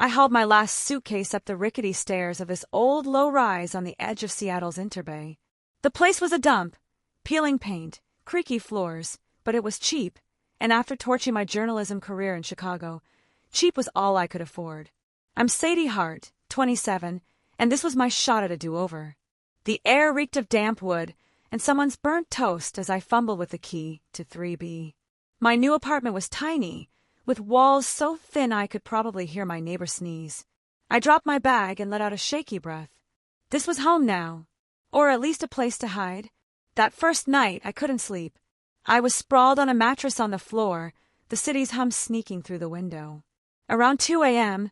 I hauled my last suitcase up the rickety stairs of this old low-rise on the edge of Seattle's Interbay. The place was a dump, peeling paint, creaky floors, but it was cheap, and after torching my journalism career in Chicago, cheap was all I could afford. I'm Sadie Hart, 27, and this was my shot at a do-over. The air reeked of damp wood and someone's burnt toast as I fumbled with the key to 3B. My new apartment was tiny, with walls so thin I could probably hear my neighbor sneeze. I dropped my bag and let out a shaky breath. This was home now, or at least a place to hide. That first night, I couldn't sleep. I was sprawled on a mattress on the floor, the city's hum sneaking through the window. Around 2 a.m.,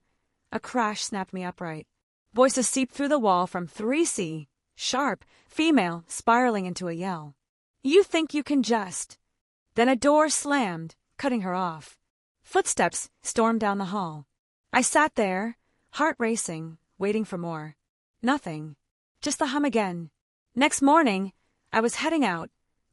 a crash snapped me upright. Voices seeped through the wall from 3C, sharp, female, spiraling into a yell. "You think you can just..." Then a door slammed, cutting her off. Footsteps stormed down the hall. I sat there, heart racing, waiting for more. Nothing. Just the hum again. Next morning, I was heading out,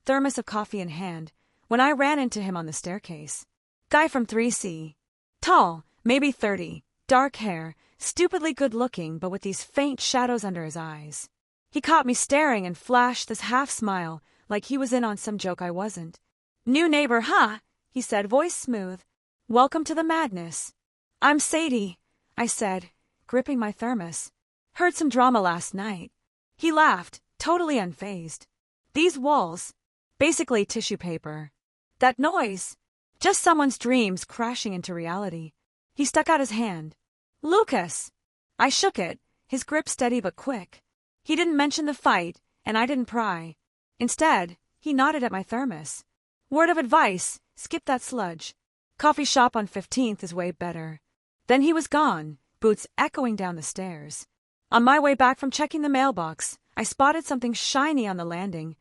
thermos of coffee in hand, when I ran into him on the staircase. Guy from 3C. Tall, maybe 30, dark hair, stupidly good-looking but with these faint shadows under his eyes. He caught me staring and flashed this half-smile like he was in on some joke I wasn't. "New neighbor, huh?" he said, voice smooth. "Welcome to the madness." "I'm Sadie," I said, gripping my thermos. "Heard some drama last night." He laughed, totally unfazed. "These walls, basically tissue paper. That noise, just someone's dreams crashing into reality." He stuck out his hand. "Lucas." I shook it, his grip steady but quick. He didn't mention the fight, and I didn't pry. Instead, he nodded at my thermos. "Word of advice, skip that sludge. Coffee shop on 15th is way better." Then he was gone, boots echoing down the stairs. On my way back from checking the mailbox, I spotted something shiny on the landing,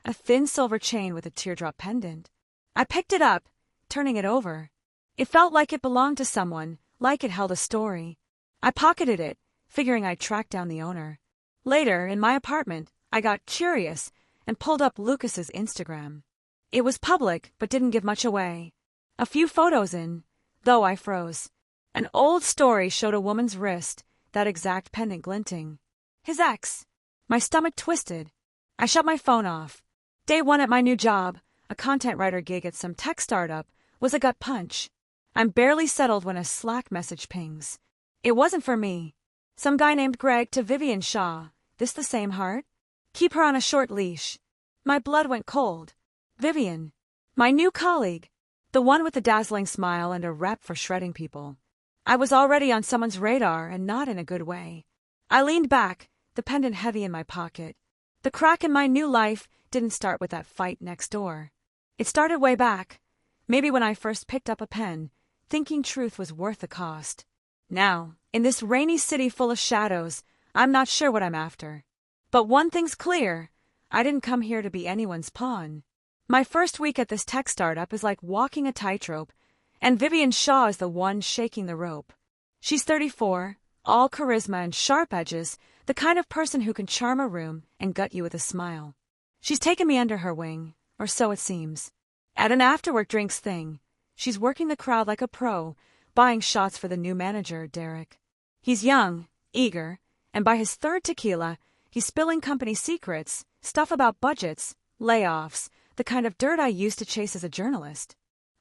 a thin silver chain with a teardrop pendant. I picked it up, turning it over. It felt like it belonged to someone, like it held a story. I pocketed it, figuring I'd track down the owner. Later, in my apartment, I got curious and pulled up Lucas's Instagram. It was public, but didn't give much away. A few photos in, though I froze. An old story showed a woman's wrist, that exact pendant glinting. His ex. My stomach twisted. I shut my phone off. Day one at my new job, a content writer gig at some tech startup, was a gut punch. I'm barely settled when a Slack message pings. It wasn't for me. Some guy named Greg to Vivian Shaw. This the same heart? Keep her on a short leash. My blood went cold. Vivian. My new colleague. The one with the dazzling smile and a rep for shredding people. I was already on someone's radar and not in a good way. I leaned back, the pendant heavy in my pocket. The crack in my new life didn't start with that fight next door. It started way back, maybe when I first picked up a pen, thinking truth was worth the cost. Now, in this rainy city full of shadows, I'm not sure what I'm after. But one thing's clear, I didn't come here to be anyone's pawn. My first week at this tech startup is like walking a tightrope, and Vivian Shaw is the one shaking the rope. She's 34, all charisma and sharp edges, the kind of person who can charm a room and gut you with a smile. She's taken me under her wing, or so it seems. At an after-work drinks thing, she's working the crowd like a pro, buying shots for the new manager, Derek. He's young, eager, and by his third tequila, he's spilling company secrets, stuff about budgets, layoffs, the kind of dirt I used to chase as a journalist.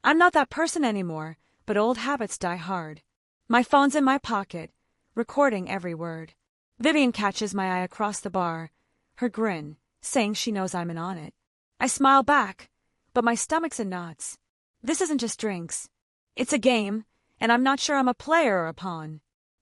I'm not that person anymore, but old habits die hard. My phone's in my pocket, recording every word. Vivian catches my eye across the bar, her grin, saying she knows I'm in on it. I smile back, but my stomach's in knots. This isn't just drinks. It's a game, and I'm not sure I'm a player or a pawn.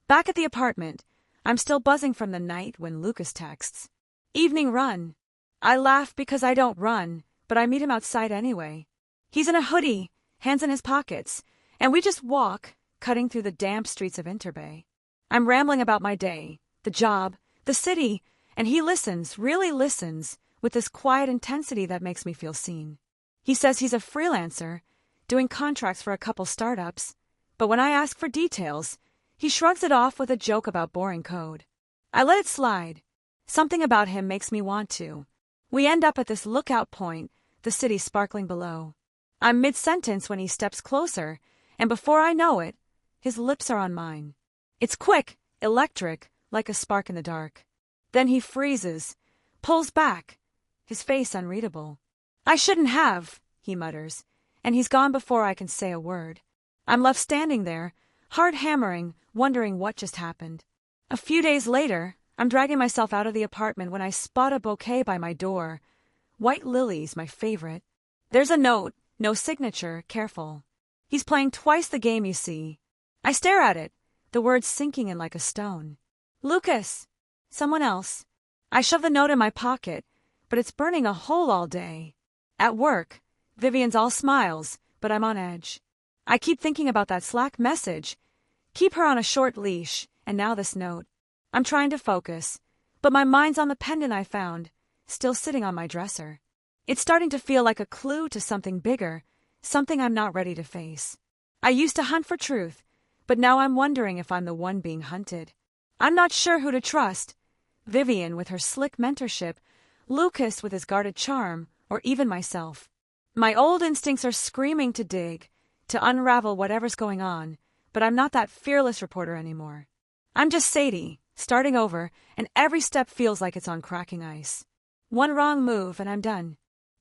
Back at the apartment, I'm still buzzing from the night when Lucas texts. "Evening run." I laugh because I don't run, but I meet him outside anyway. He's in a hoodie, hands in his pockets, and we just walk, cutting through the damp streets of Interbay. I'm rambling about my day, the job, the city, and he listens, really listens, with this quiet intensity that makes me feel seen. He says he's a freelancer, doing contracts for a couple startups, but when I ask for details, he shrugs it off with a joke about boring code. I let it slide. Something about him makes me want to. We end up at this lookout point, the city sparkling below. I'm mid-sentence when he steps closer, and before I know it, his lips are on mine. It's quick, electric, like a spark in the dark. Then he freezes, pulls back, his face unreadable. "I shouldn't have," he mutters, and he's gone before I can say a word. I'm left standing there, heart hammering, wondering what just happened. A few days later, I'm dragging myself out of the apartment when I spot a bouquet by my door. White lilies, my favorite. There's a note, no signature, careful. He's playing twice the game, you see. I stare at it, the words sinking in like a stone. "Lucas." Someone else. I shove the note in my pocket, but it's burning a hole all day. At work, Vivian's all smiles, but I'm on edge. I keep thinking about that Slack message. Keep her on a short leash, and now this note. I'm trying to focus, but my mind's on the pendant I found, still sitting on my dresser. It's starting to feel like a clue to something bigger, something I'm not ready to face. I used to hunt for truth, but now I'm wondering if I'm the one being hunted. I'm not sure who to trust. Vivian with her slick mentorship, Lucas with his guarded charm, or even myself. My old instincts are screaming to dig, to unravel whatever's going on, but I'm not that fearless reporter anymore. I'm just Sadie, starting over, and every step feels like it's on cracking ice. One wrong move and I'm done.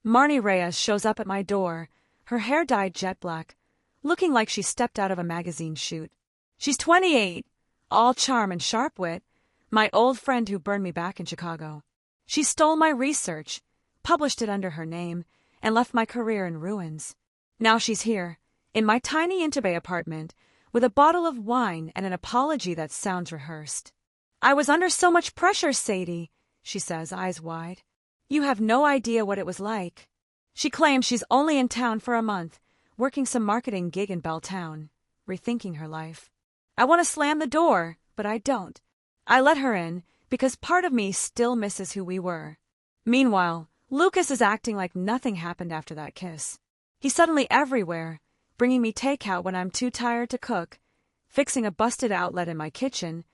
Marnie Reyes shows up at my door, her hair dyed jet black, looking like she stepped out of a magazine shoot. She's 28, all charm and sharp wit, my old friend who burned me back in Chicago. She stole my research, published it under her name, and left my career in ruins. Now she's here, in my tiny Intabay apartment, with a bottle of wine and an apology that sounds rehearsed. "I was under so much pressure, Sadie," she says, eyes wide. "You have no idea what it was like." She claims she's only in town for a month, working some marketing gig in Belltown, rethinking her life. I want to slam the door, but I don't. I let her in, because part of me still misses who we were. Meanwhile, Lucas is acting like nothing happened after that kiss. He's suddenly everywhere, bringing me takeout when I'm too tired to cook, fixing a busted outlet in my kitchen,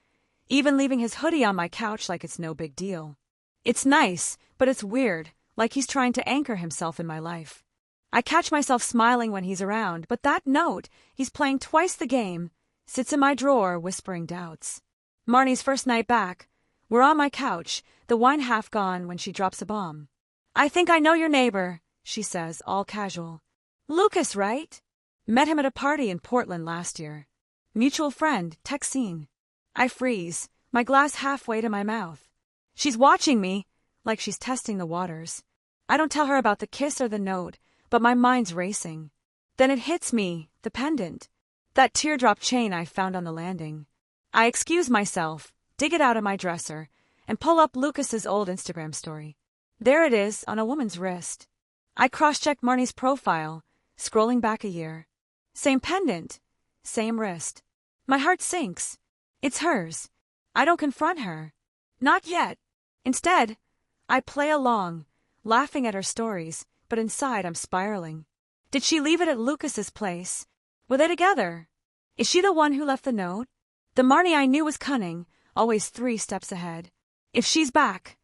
even leaving his hoodie on my couch like it's no big deal. It's nice, but it's weird, like he's trying to anchor himself in my life. I catch myself smiling when he's around, but that note, he's playing twice the game, sits in my drawer whispering doubts. Marnie's first night back. We're on my couch, the wine half gone when she drops a bomb. "I think I know your neighbor," she says, all casual. "Lucas, right? Met him at a party in Portland last year. Mutual friend, Texine." I freeze, my glass halfway to my mouth. She's watching me, like she's testing the waters. I don't tell her about the kiss or the note, but my mind's racing. Then it hits me, the pendant. That teardrop chain I found on the landing. I excuse myself, dig it out of my dresser, and pull up Lucas's old Instagram story. There it is, on a woman's wrist. I cross-check Marnie's profile, scrolling back a year. Same pendant, same wrist. My heart sinks. It's hers. I don't confront her. Not yet. Instead, I play along, laughing at her stories, but inside I'm spiraling. Did she leave it at Lucas's place? Were they together? Is she the one who left the note? The Marnie I knew was cunning, always 3 steps ahead. If she's back,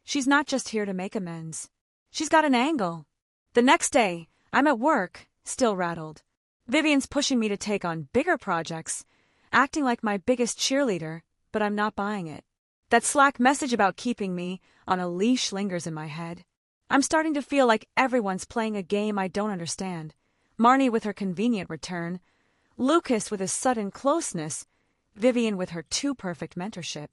she's not just here to make amends. She's got an angle. The next day, I'm at work, still rattled. Vivian's pushing me to take on bigger projects, acting like my biggest cheerleader, but I'm not buying it. That Slack message about keeping me on a leash lingers in my head. I'm starting to feel like everyone's playing a game I don't understand. Marnie with her convenient return, Lucas with his sudden closeness, Vivian with her too-perfect mentorship.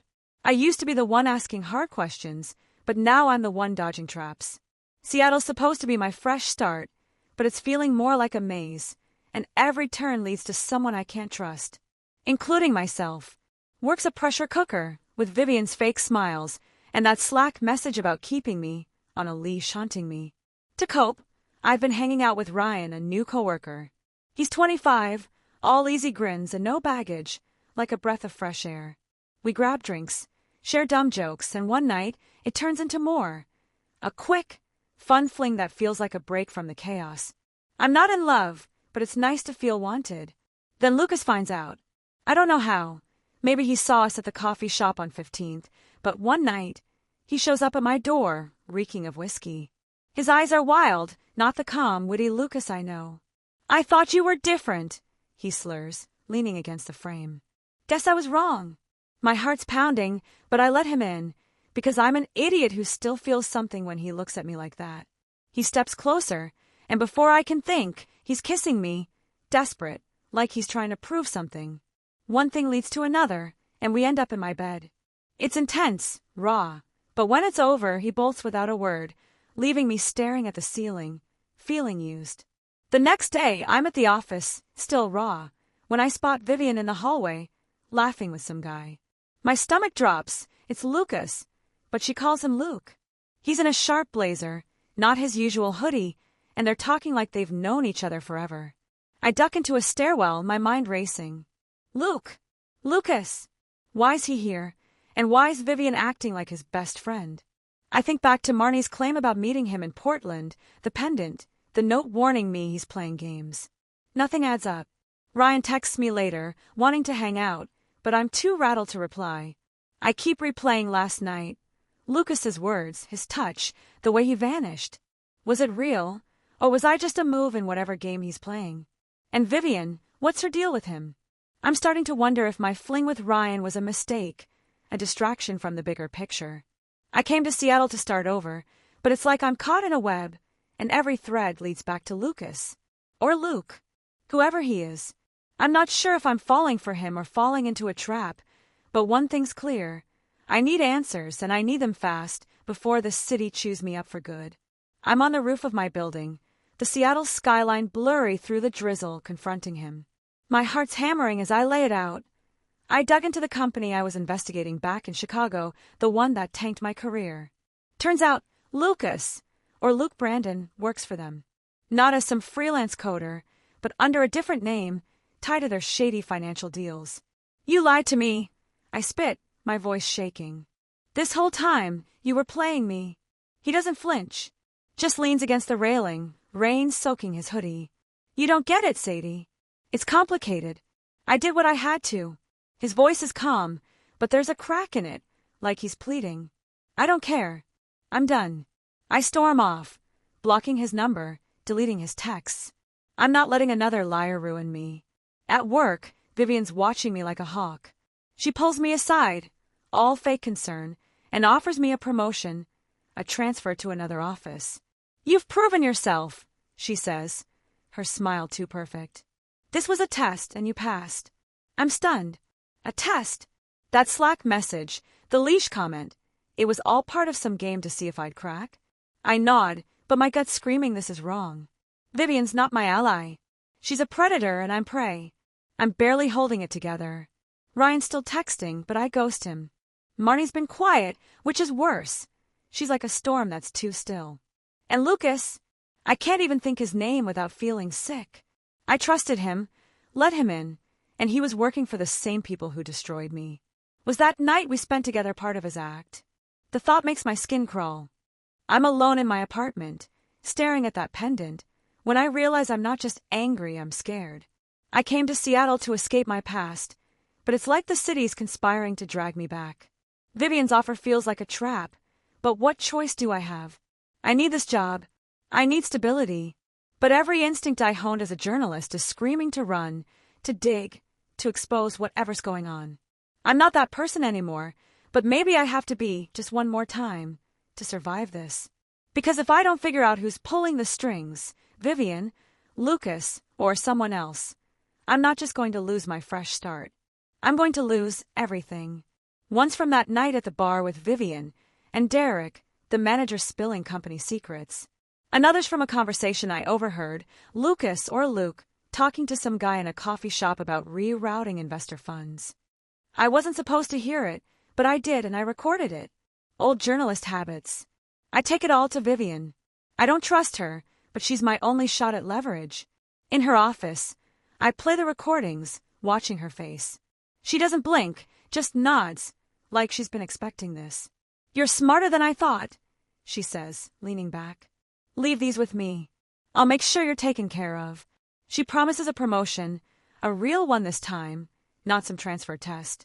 I used to be the one asking hard questions, but now I'm the one dodging traps. Seattle's supposed to be my fresh start, but it's feeling more like a maze, and every turn leads to someone I can't trust, including myself. Work's a pressure cooker, with Vivian's fake smiles, and that Slack message about keeping me on a leash haunting me. To cope, I've been hanging out with Ryan, a new coworker. He's 25, all easy grins and no baggage, like a breath of fresh air. We grab drinks, share dumb jokes, and one night, it turns into more. A quick, fun fling that feels like a break from the chaos. I'm not in love, but it's nice to feel wanted. Then Lucas finds out. I don't know how. Maybe he saw us at the coffee shop on 15th, but one night, he shows up at my door, reeking of whiskey. His eyes are wild, not the calm, witty Lucas I know. "I thought you were different," he slurs, leaning against the frame. Guess I was wrong. My heart's pounding, but I let him in, because I'm an idiot who still feels something when he looks at me like that. He steps closer, and before I can think, he's kissing me, desperate, like he's trying to prove something. One thing leads to another, and we end up in my bed. It's intense, raw, but when it's over, he bolts without a word, leaving me staring at the ceiling, feeling used. The next day, I'm at the office, still raw, when I spot Vivian in the hallway, laughing with some guy. My stomach drops. It's Lucas, but she calls him Luke. He's in a sharp blazer, not his usual hoodie, and they're talking like they've known each other forever. I duck into a stairwell, my mind racing. Luke! Lucas! Why's he here? And why's Vivian acting like his best friend? I think back to Marnie's claim about meeting him in Portland, the pendant, the note warning me he's playing games. Nothing adds up. Ryan texts me later, wanting to hang out, but I'm too rattled to reply. I keep replaying last night. Lucas's words, his touch, the way he vanished. Was it real, or was I just a move in whatever game he's playing? And Vivian, what's her deal with him? I'm starting to wonder if my fling with Ryan was a mistake, a distraction from the bigger picture. I came to Seattle to start over, but it's like I'm caught in a web, and every thread leads back to Lucas. Or Luke. Whoever he is. I'm not sure if I'm falling for him or falling into a trap, but one thing's clear. I need answers, and I need them fast, before the city chews me up for good. I'm on the roof of my building, the Seattle skyline blurry through the drizzle, confronting him. My heart's hammering as I lay it out. I dug into the company I was investigating back in Chicago, the one that tanked my career. Turns out, Lucas, or Luke Brandon, works for them. Not as some freelance coder, but under a different name, tied to their shady financial deals. You lied to me. I spit, my voice shaking. This whole time, you were playing me. He doesn't flinch. Just leans against the railing, rain soaking his hoodie. You don't get it, Sadie. It's complicated. I did what I had to. His voice is calm, but there's a crack in it, like he's pleading. I don't care. I'm done. I storm off, blocking his number, deleting his texts. I'm not letting another liar ruin me. At work, Vivian's watching me like a hawk. She pulls me aside, all fake concern, and offers me a promotion, a transfer to another office. You've proven yourself, she says, her smile too perfect. This was a test, and you passed. I'm stunned. A test? That Slack message, the leash comment, it was all part of some game to see if I'd crack? I nod, but my gut's screaming this is wrong. Vivian's not my ally. She's a predator and I'm prey. I'm barely holding it together. Ryan's still texting, but I ghost him. Marnie's been quiet, which is worse. She's like a storm that's too still. And Lucas, I can't even think his name without feeling sick. I trusted him, let him in, and he was working for the same people who destroyed me. Was that night we spent together part of his act? The thought makes my skin crawl. I'm alone in my apartment, staring at that pendant, when I realize I'm not just angry, I'm scared. I came to Seattle to escape my past, but it's like the city's conspiring to drag me back. Vivian's offer feels like a trap, but what choice do I have? I need this job. I need stability. But every instinct I honed as a journalist is screaming to run, to dig, to expose whatever's going on. I'm not that person anymore, but maybe I have to be, just one more time, to survive this. Because if I don't figure out who's pulling the strings, Vivian, Lucas, or someone else, I'm not just going to lose my fresh start. I'm going to lose everything. Once from that night at the bar with Vivian and Derek, the manager spilling company secrets. Another's from a conversation I overheard, Lucas or Luke talking to some guy in a coffee shop about rerouting investor funds. I wasn't supposed to hear it, but I did and I recorded it. Old journalist habits. I take it all to Vivian. I don't trust her, but she's my only shot at leverage. In her office, I play the recordings, watching her face. She doesn't blink, just nods, like she's been expecting this. You're smarter than I thought, she says, leaning back. Leave these with me. I'll make sure you're taken care of. She promises a promotion, a real one this time, not some transfer test.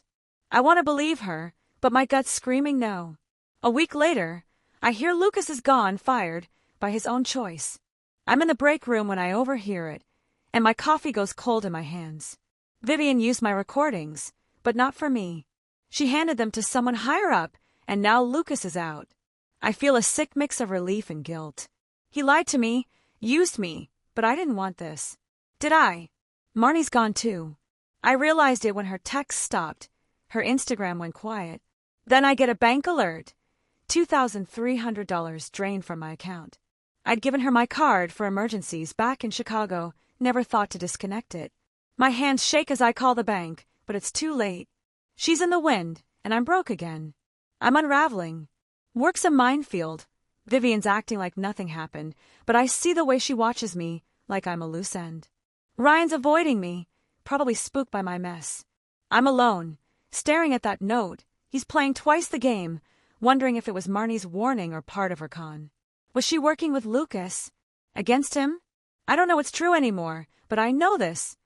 I want to believe her, but my gut's screaming no. A week later, I hear Lucas is gone, fired, by his own choice. I'm in the break room when I overhear it, and my coffee goes cold in my hands. Vivian used my recordings, but not for me. She handed them to someone higher up, and now Lucas is out. I feel a sick mix of relief and guilt. He lied to me, used me, but I didn't want this. Did I? Marnie's gone too. I realized it when her text stopped. Her Instagram went quiet. Then I get a bank alert. $2,300 drained from my account. I'd given her my card for emergencies back in Chicago, never thought to disconnect it. My hands shake as I call the bank, but it's too late. She's in the wind, and I'm broke again. I'm unraveling. Work's a minefield. Vivian's acting like nothing happened, but I see the way she watches me, like I'm a loose end. Ryan's avoiding me, probably spooked by my mess. I'm alone, staring at that note. He's playing twice the game, wondering if it was Marnie's warning or part of her con. Was she working with Lucas? Against him? I don't know what's true anymore, but I know this.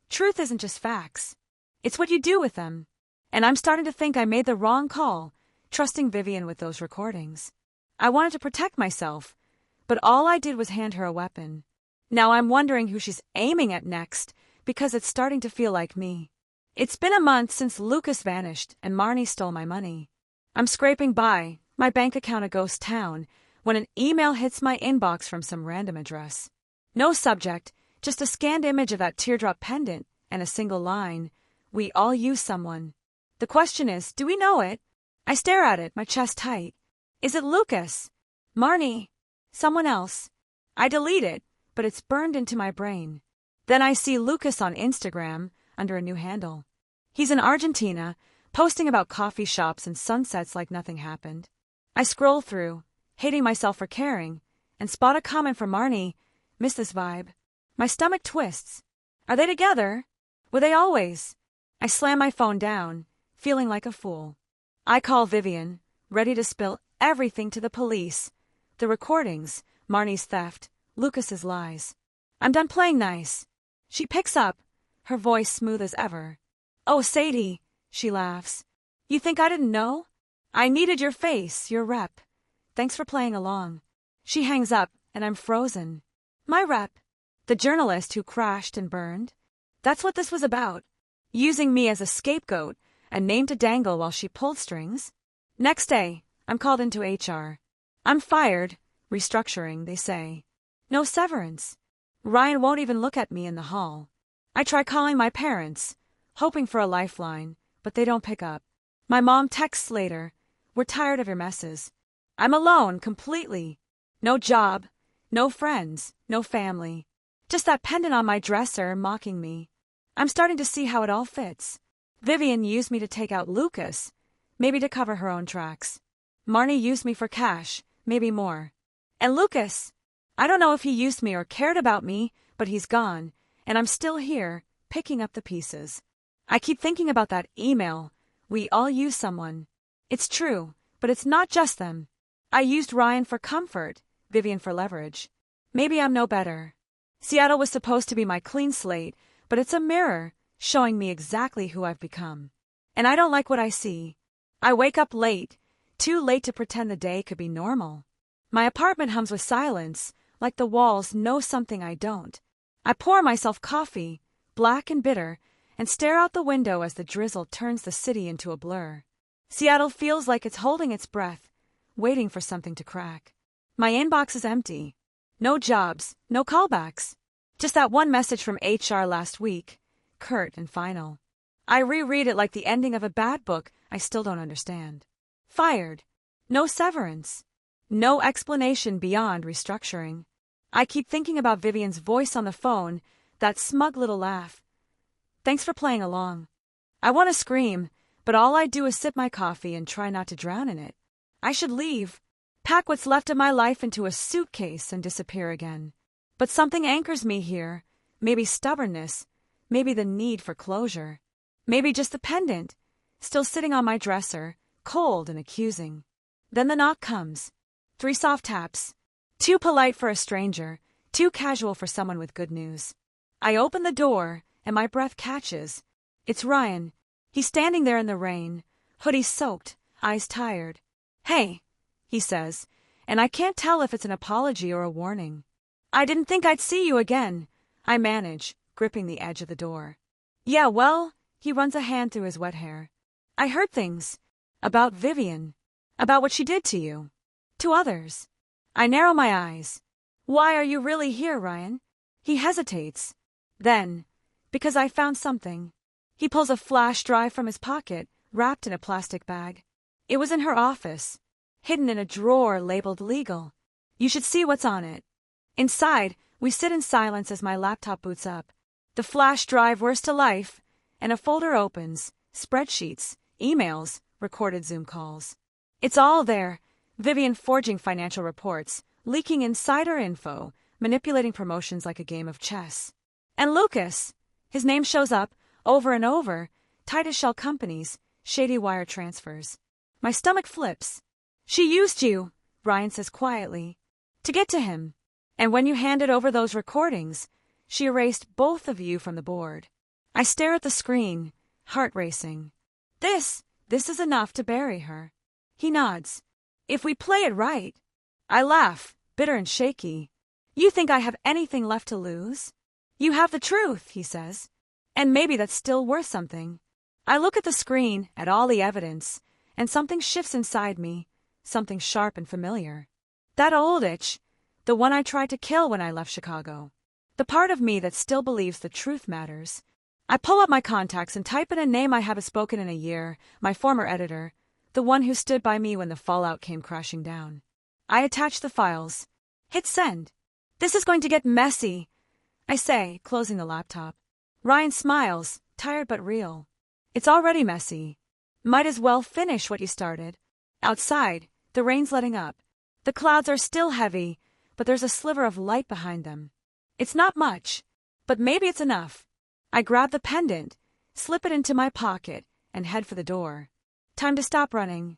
Truth isn't just facts. It's what you do with them. And I'm starting to think I made the wrong call, trusting Vivian with those recordings. I wanted to protect myself, but all I did was hand her a weapon. Now I'm wondering who she's aiming at next, because it's starting to feel like me. It's been a month since Lucas vanished and Marnie stole my money. I'm scraping by, my bank account a ghost town, when an email hits my inbox from some random address. No subject, just a scanned image of that teardrop pendant and a single line, "We all use someone." The question is, do we know it? I stare at it, my chest tight. Is it Lucas? Marnie? Someone else? I delete it, but it's burned into my brain. Then I see Lucas on Instagram, under a new handle. He's in Argentina, posting about coffee shops and sunsets like nothing happened. I scroll through, hating myself for caring, and spot a comment from Marnie. Miss this vibe. My stomach twists. Are they together? Were they always? I slam my phone down, feeling like a fool. I call Vivian, ready to spill everything to the police. The recordings, Marnie's theft, Lucas's lies. I'm done playing nice. She picks up, her voice smooth as ever. "Oh, Sadie," she laughs. "You think I didn't know? I needed your face, your rep. Thanks for playing along." She hangs up, and I'm frozen. My rep. The journalist who crashed and burned. That's what this was about. Using me as a scapegoat, a name to dangle while she pulled strings. Next day, I'm called into HR. I'm fired, restructuring, they say. No severance. Ryan won't even look at me in the hall. I try calling my parents, hoping for a lifeline, but they don't pick up. My mom texts later, "We're tired of your messes." I'm alone, completely. No job, no friends, no family. Just that pendant on my dresser mocking me. I'm starting to see how it all fits. Vivian used me to take out Lucas, maybe to cover her own tracks. Marnie used me for cash, maybe more. And Lucas, I don't know if he used me or cared about me, but he's gone, and I'm still here, picking up the pieces. I keep thinking about that email. We all use someone. It's true, but it's not just them. I used Ryan for comfort, Vivian for leverage. Maybe I'm no better. Seattle was supposed to be my clean slate, but it's a mirror, showing me exactly who I've become. And I don't like what I see. I wake up late, too late to pretend the day could be normal. My apartment hums with silence, like the walls know something I don't. I pour myself coffee, black and bitter, and stare out the window as the drizzle turns the city into a blur. Seattle feels like it's holding its breath, waiting for something to crack. My inbox is empty. No jobs, no callbacks. Just that one message from HR last week, curt and final. I reread it like the ending of a bad book I still don't understand. Fired. No severance. No explanation beyond restructuring. I keep thinking about Vivian's voice on the phone, that smug little laugh. Thanks for playing along. I want to scream, but all I do is sip my coffee and try not to drown in it. I should leave, pack what's left of my life into a suitcase and disappear again. But something anchors me here, maybe stubbornness, maybe the need for closure, maybe just the pendant, still sitting on my dresser, cold and accusing. Then the knock comes. 3 soft taps. Too polite for a stranger, too casual for someone with good news. I open the door, and my breath catches. It's Ryan. He's standing there in the rain, hoodie soaked, eyes tired. "Hey," he says, and I can't tell if it's an apology or a warning. "I didn't think I'd see you again," I manage, gripping the edge of the door. "Yeah, well, He runs a hand through his wet hair. I heard things. About Vivian. About what she did to you. To others. I narrow my eyes. Why are you really here, Ryan? He hesitates. Then, because I found something. He pulls a flash drive from his pocket, wrapped in a plastic bag. It was in her office, hidden in a drawer labeled legal. You should see what's on it. Inside, we sit in silence as my laptop boots up. The flash drive whirs to life, and a folder opens. Spreadsheets, emails, recorded Zoom calls. It's all there. Vivian forging financial reports, leaking insider info, manipulating promotions like a game of chess. And Lucas. His name shows up, over and over, tight-as-shell companies, shady wire transfers. My stomach flips. She used you, Ryan says quietly, to get to him. And when you handed over those recordings, she erased both of you from the board. I stare at the screen, heart racing. This is enough to bury her. He nods. If we play it right. I laugh, bitter and shaky. You think I have anything left to lose? You have the truth, he says. And maybe that's still worth something. I look at the screen, at all the evidence, and something shifts inside me, something sharp and familiar. That old itch, the one I tried to kill when I left Chicago. The part of me that still believes the truth matters. I pull up my contacts and type in a name I haven't spoken in a year, my former editor, the one who stood by me when the fallout came crashing down. I attach the files. Hit send. This is going to get messy, I say, closing the laptop. Ryan smiles, tired but real. It's already messy. Might as well finish what you started. Outside, the rain's letting up. The clouds are still heavy, but there's a sliver of light behind them. It's not much, but maybe it's enough. I grab the pendant, slip it into my pocket, and head for the door. Time to stop running.